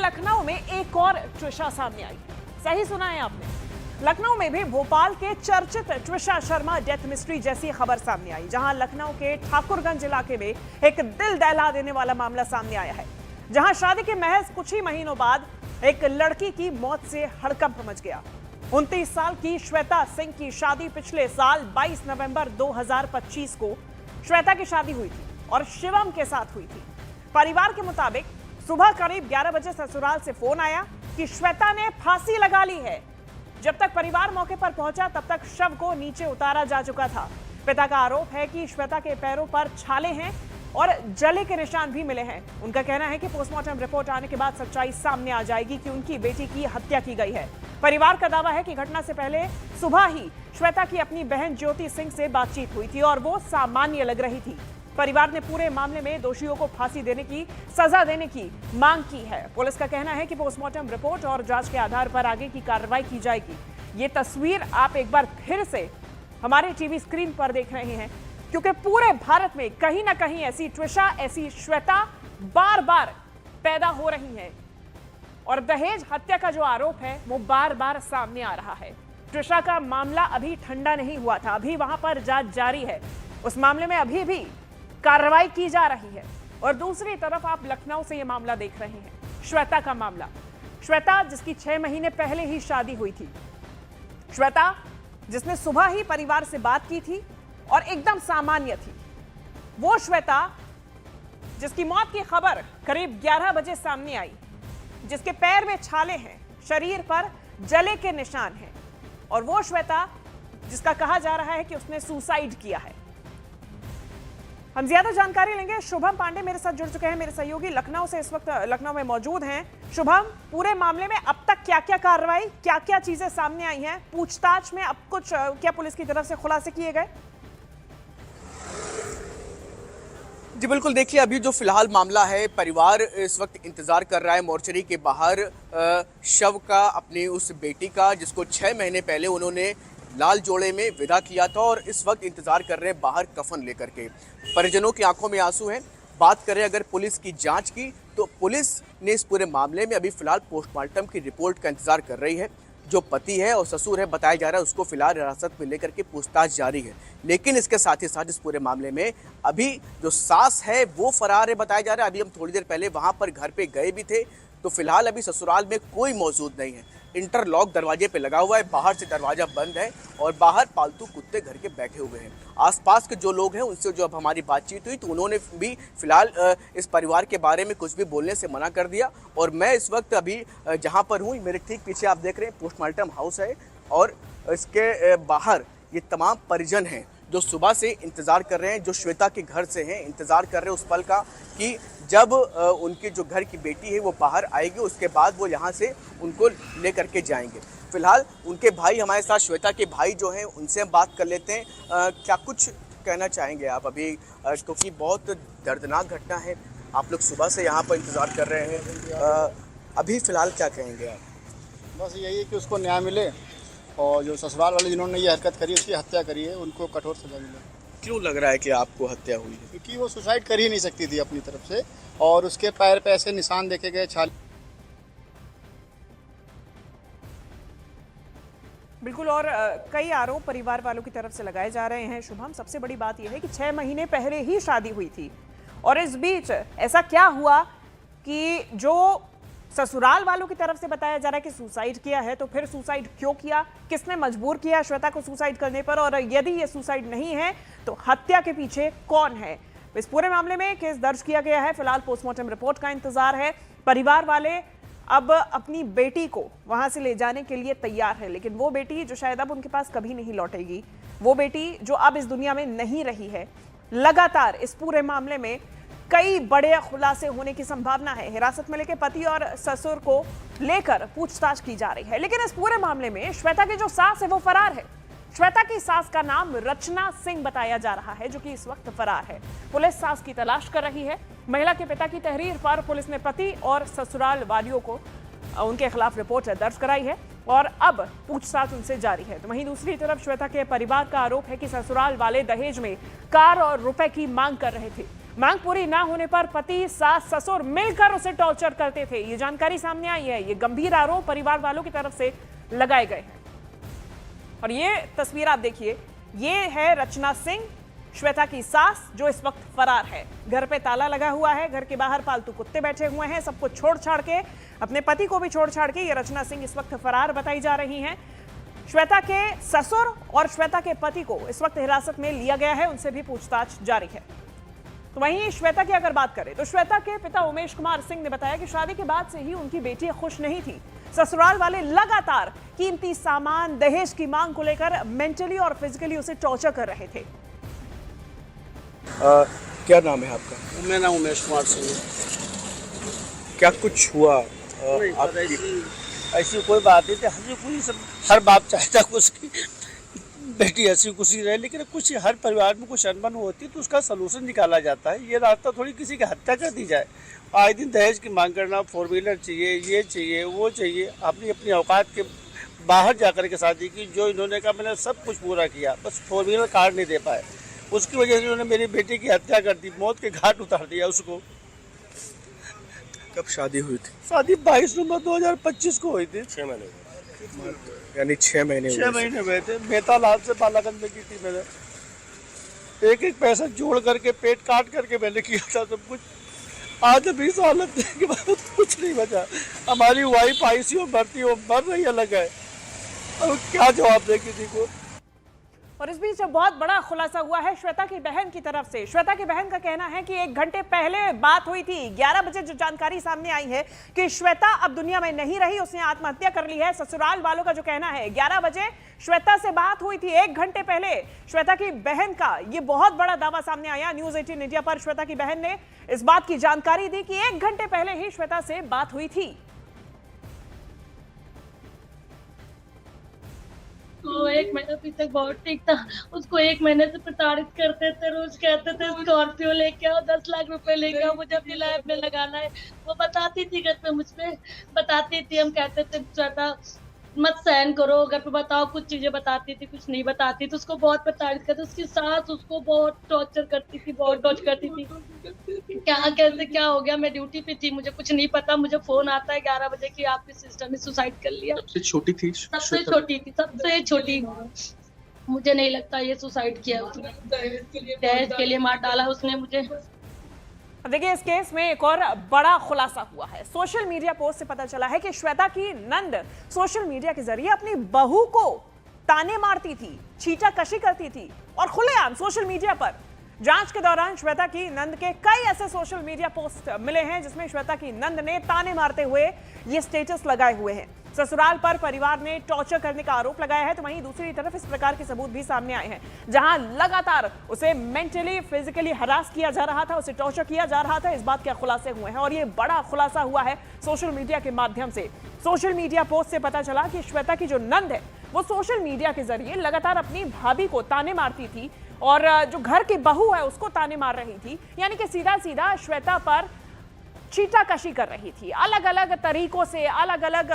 लखनऊ में एक और ट्विशा सामने आई। सही सुना है आपने, लखनऊ में भी भोपाल के चर्चित ट्विशा शर्मा डेथ मिस्ट्री जैसी खबर सामने आई, जहां लखनऊ के ठाकुरगंज इलाके में एक दिल दहला देने वाला मामला सामने आया है, जहां शादी के महज कुछ ही महीनों बाद एक लड़की की मौत से हड़कंप मच गया। 29 साल की श्वेता सिंह की शादी पिछले साल 22 नवंबर 2025 को श्वेता की शादी हुई थी और शिवम के साथ हुई थी। परिवार के मुताबिक सुबह करीब 11 बजे ससुराल से फोन आया कि श्वेता ने फांसी लगा ली है। जब तक परिवार मौके पर पहुंचा तब तक शव को नीचे उतारा जा चुका था। पिता का आरोप है कि श्वेता के पैरों पर छाले हैं और जले के निशान भी मिले हैं। उनका कहना है कि पोस्टमार्टम रिपोर्ट आने के बाद सच्चाई सामने आ जाएगी कि उनकी बेटी की हत्या की गई है। परिवार का दावा है कि घटना से पहले सुबह ही श्वेता की अपनी बहन ज्योति सिंह से बातचीत हुई थी और वो सामान्य लग रही थी। परिवार ने पूरे मामले में दोषियों को फांसी देने की सजा देने की मांग की है। पुलिस का कहना है कि पोस्टमार्टम रिपोर्ट और जांच के आधार पर आगे की कार्रवाई की जाएगी। ये तस्वीर आप एक बार फिर से हमारे टीवी स्क्रीन पर देख रहे हैं, क्योंकि पूरे भारत में कहीं ना कहीं ऐसी ट्विशा, ऐसी श्वेता बार बार पैदा हो रही हैं और दहेज हत्या का जो आरोप है वो बार बार सामने आ रहा है। ट्विशा का मामला अभी ठंडा नहीं हुआ था, अभी वहां पर जांच जारी है। उस मामले में अभी भी कार्रवाई की जा रही है। और दूसरी तरफ आप लखनऊ से यह मामला देख रहे हैं, श्वेता का मामला। श्वेता जिसकी 6 महीने पहले ही शादी हुई थी, श्वेता जिसने सुबह ही परिवार से बात की थी और एकदम सामान्य थी, वो श्वेता जिसकी मौत की खबर करीब 11 बजे सामने आई, जिसके पैर में छाले हैं, शरीर पर जले के निशान हैं, और वो श्वेता जिसका कहा जा रहा है कि उसने सुसाइड किया है। हम ज्यादा जानकारी लेंगे। शुभम पांडे मेरे साथ जुड़ चुके हैं, मेरे सहयोगी लखनऊ से इस वक्त लखनऊ में मौजूद हैं। शुभम, पूरे मामले में अब तक क्या क्या कार्रवाई, क्या क्या चीजें सामने आई हैं, पूछताछ में अब कुछ क्या पुलिस की तरफ से खुलासे किए गए? जी बिल्कुल, देखिए अभी जो फिलहाल मामला है, परिवार इस वक्त इंतजार कर रहा है मोर्चरी के बाहर शव का, अपनी उस बेटी का जिसको 6 महीने पहले उन्होंने लाल जोड़े में विदा किया था, और इस वक्त इंतजार कर रहे हैं बाहर कफन लेकर के। परिजनों की आंखों में आंसू हैं। बात करें अगर पुलिस की जांच की, तो पुलिस ने इस पूरे मामले में अभी फिलहाल पोस्टमार्टम की रिपोर्ट का इंतजार कर रही है। जो पति है और ससुर है बताया जा रहा है, उसको फिलहाल हिरासत में लेकर के पूछताछ जारी है। लेकिन इसके साथ ही साथ इस पूरे मामले में अभी जो सास है वो फरार है बताया जा रहा है। अभी हम थोड़ी देर पहले वहां पर घर पे गए भी थे, तो फिलहाल अभी ससुराल में कोई मौजूद नहीं है। इंटरलॉक दरवाजे पे लगा हुआ है, बाहर से दरवाजा बंद है और बाहर पालतू कुत्ते घर के बैठे हुए हैं। आसपास के जो लोग हैं उनसे जो अब हमारी बातचीत हुई, तो उन्होंने भी फिलहाल इस परिवार के बारे में कुछ भी बोलने से मना कर दिया। और मैं इस वक्त अभी जहां पर हूं, मेरे ठीक पीछे आप देख रहे हैं पोस्टमार्टम हाउस है, और इसके बाहर ये तमाम परिजन हैं जो सुबह से इंतज़ार कर रहे हैं, जो श्वेता के घर से हैं, इंतज़ार कर रहे हैं उस पल का कि जब उनके जो घर की बेटी है वो बाहर आएगी, उसके बाद वो यहाँ से उनको ले करके जाएंगे। फिलहाल उनके भाई हमारे साथ, श्वेता के भाई जो हैं, उनसे हम बात कर लेते हैं। क्या कुछ कहना चाहेंगे आप अभी, क्योंकि बहुत दर्दनाक घटना है, आप लोग सुबह से यहाँ पर इंतज़ार कर रहे हैं, अभी फ़िलहाल क्या कहेंगे आप? बस यही है कि उसको न्याय मिले, और जो ससुराल वाले जिन्होंने ये हरकत करी, उसकी हत्या करी है, उनको कठोर सजा मिले। क्यों लग रहा है कि आपको हत्या हुई है? क्योंकि वो सुसाइड कर ही नहीं सकती थी अपनी तरफ से, और उसके पैर पे ऐसे निशान देखे गए, छाल। बिल्कुल, और कई आरोप परिवार वालों की तरफ से लगाए जा रहे हैं। शुभम, सबसे बड़ी बात यह है कि 6 महीने पहले ही शादी हुई थी, और इस बीच ऐसा क्या हुआ कि जो ससुराल वालों की तरफ से बताया जा रहा है कि सुसाइड किया है, तो फिर सुसाइड क्यों किया, किसने मजबूर किया श्वेता को सुसाइड करने पर, और यदि ये सुसाइड नहीं है तो हत्या के पीछे कौन है? इस पूरे मामले में केस दर्ज किया गया है। फिलहाल पोस्टमार्टम रिपोर्ट का इंतजार है। परिवार वाले अब अपनी बेटी को वहां से ले जाने के लिए तैयार है, लेकिन वो बेटी जो शायद अब उनके पास कभी नहीं लौटेगी, वो बेटी जो अब इस दुनिया में नहीं रही है। लगातार इस पूरे मामले में कई बड़े खुलासे होने की संभावना है। हिरासत में लेकर पति और ससुर को लेकर पूछताछ की जा रही है, लेकिन इस पूरे मामले में श्वेता की जो सास है वो फरार है। श्वेता की सास का नाम रचना सिंह बताया जा रहा है, जो कि इस वक्त फरार है। पुलिस सास की तलाश कर रही है। महिला के पिता की तहरीर पर पुलिस ने पति और ससुराल वालियों को उनके खिलाफ रिपोर्ट दर्ज कराई है और अब पूछताछ उनसे जारी है। तो वहीं दूसरी तरफ श्वेता के परिवार का आरोप है कि ससुराल वाले दहेज में कार और रुपए की मांग कर रहे थे। मांग पूरी ना होने पर पति, सास, ससुर मिलकर उसे टॉर्चर करते थे। ये जानकारी सामने आई है। ये गंभीर आरोप परिवार वालों की तरफ से लगाए गए हैं। और ये तस्वीर आप देखिए, ये है रचना सिंह, श्वेता की सास, जो इस वक्त फरार है। घर पे ताला लगा हुआ है, घर के बाहर पालतू कुत्ते बैठे हुए हैं। सब कुछ छोड़ छाड़ के, अपने पति को भी छोड़ छाड़ के ये रचना सिंह इस वक्त फरार बताई जा रही हैं। श्वेता के ससुर और श्वेता के पति को इस वक्त हिरासत में लिया गया है, उनसे भी पूछताछ जारी है। तो वहीं श्वेता की अगर बात करें तो श्वेता के पिता उमेश कुमार सिंह ने बताया कि शादी के बाद से ही उनकी बेटी खुश नहीं थी। ससुराल वाले लगातार कीमती सामान, दहेज की मांग को लेकर मेंटली और फिजिकली उसे टॉर्चर कर रहे थे। क्या नाम है आपका? मेरा नाम उमेश कुमार सिंह है। क्या कुछ हुआ? नहीं, ऐसी कोई बात नहीं थी। हर बाप चाहता है उसकी बेटी हंसी खुशी रहे, लेकिन कुछ हर परिवार में कुछ अनबन होती है तो उसका सलूशन निकाला जाता है। ये रास्ता थोड़ी किसी की हत्या कर दी जाए। आए दिन दहेज की मांग करना, 4 व्हीलर चाहिए, ये चाहिए, वो चाहिए। अपनी अपनी औकात के बाहर जाकर के शादी की, जो इन्होंने कहा मैंने सब कुछ पूरा किया, बस 4 व्हीलर कार नहीं दे पाए। उसकी वजह से उन्होंने मेरी बेटी की हत्या कर दी, मौत के घाट उतार दिया उसको। कब शादी हुई थी? शादी 22 नवंबर 2025 को हुई थी। 6 महीने यानी 6 महीने 6 महीने हुए थे। बेतालाल से बालागंज में की थी मैंने। एक एक पैसा जोड़ करके, पेट काट करके मैंने किया था सब कुछ। आज अभी इस हालत के बाद कुछ नहीं बचा। हमारी वाइफ आईसीयू में भर्ती हो, मर रही अलग है। अब क्या जवाब दे किसी को? और इस बीच बहुत बड़ा खुलासा हुआ है श्वेता की बहन की तरफ से। श्वेता की बहन का कहना है कि 1 घंटे पहले बात हुई थी। 11 बजे जो जानकारी सामने आई है कि श्वेता अब दुनिया में नहीं रही, उसने आत्महत्या कर ली है। ससुराल वालों का जो कहना है 11 बजे श्वेता से बात हुई थी, 1 घंटे पहले। श्वेता की बहन का ये बहुत बड़ा दावा सामने आया। न्यूज 18 इंडिया पर श्वेता की बहन ने इस बात की जानकारी दी कि 1 घंटे पहले ही श्वेता से बात हुई थी। तो 1 महीने अभी तक बहुत ठीक था। उसको 1 महीने से प्रताड़ित करते थे। रोज कहते थे स्कॉर्पियो लेके आओ, 10 लाख रुपए लेके आओ, मुझे अपनी लाइफ में लगाना है। वो बताती थी घर पे, मुझ पे बताती थी। हम कहते थे ज्यादा मत सहन करो, घर पे बताओ। कुछ चीजें बताती थी, कुछ नहीं बताती। तो उसको बहुत प्रताड़ित करते। उसकी सास उसको बहुत टॉर्चर करती थी, बहुत टॉर्चर करती थी। क्या कैसे क्या हो गया? मैं ड्यूटी पे थी, मुझे कुछ नहीं पता। मुझे फोन आता है 11 बजे की आपकी सिस्टर ने सुसाइड कर लिया। सबसे छोटी थी? सबसे छोटी थी, सबसे छोटी। मुझे नहीं लगता ये सुसाइड किया उसने। दहेज के लिए मार डाला उसने मुझे। देखिए, इस केस में एक और बड़ा खुलासा हुआ है। सोशल मीडिया पोस्ट से पता चला है कि श्वेता की नंद सोशल मीडिया के जरिए अपनी बहू को ताने मारती थी, छींटाकशी करती थी और खुलेआम सोशल मीडिया पर। जांच के दौरान श्वेता की नंद के कई ऐसे सोशल मीडिया पोस्ट मिले हैं जिसमें श्वेता की नंद ने ताने मारते हुए ये स्टेटस लगाए हुए हैं। ससुराल पर परिवार ने टॉर्चर करने का आरोप लगाया है। तो वहीं दूसरी तरफ इस प्रकार के सबूत भी सामने आए हैं जहां लगातार उसे मेंटली, फिजिकली हरास किया जा रहा था, उसे टॉर्चर किया जा रहा था। इस बात के खुलासे हुए हैं और ये बड़ा खुलासा हुआ है सोशल मीडिया के माध्यम से। सोशल मीडिया पोस्ट से पता चला कि श्वेता की जो नंद है वो सोशल मीडिया के जरिए लगातार अपनी भाभी को ताने मारती थी और जो घर की बहू है उसको ताने मार रही थी। यानी कि सीधा सीधा श्वेता पर छींटाकशी कर रही थी। अलग अलग तरीकों से, अलग अलग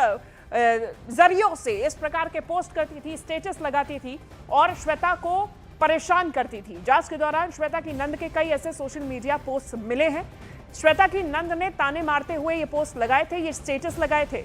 जरियों से इस प्रकार के पोस्ट करती थी, स्टेटस लगाती थी और श्वेता को परेशान करती थी। जांच के दौरान श्वेता की नंद के कई ऐसे सोशल मीडिया पोस्ट मिले हैं। श्वेता की नंद ने ताने मारते हुए ये पोस्ट लगाए थे, ये स्टेटस लगाए थे।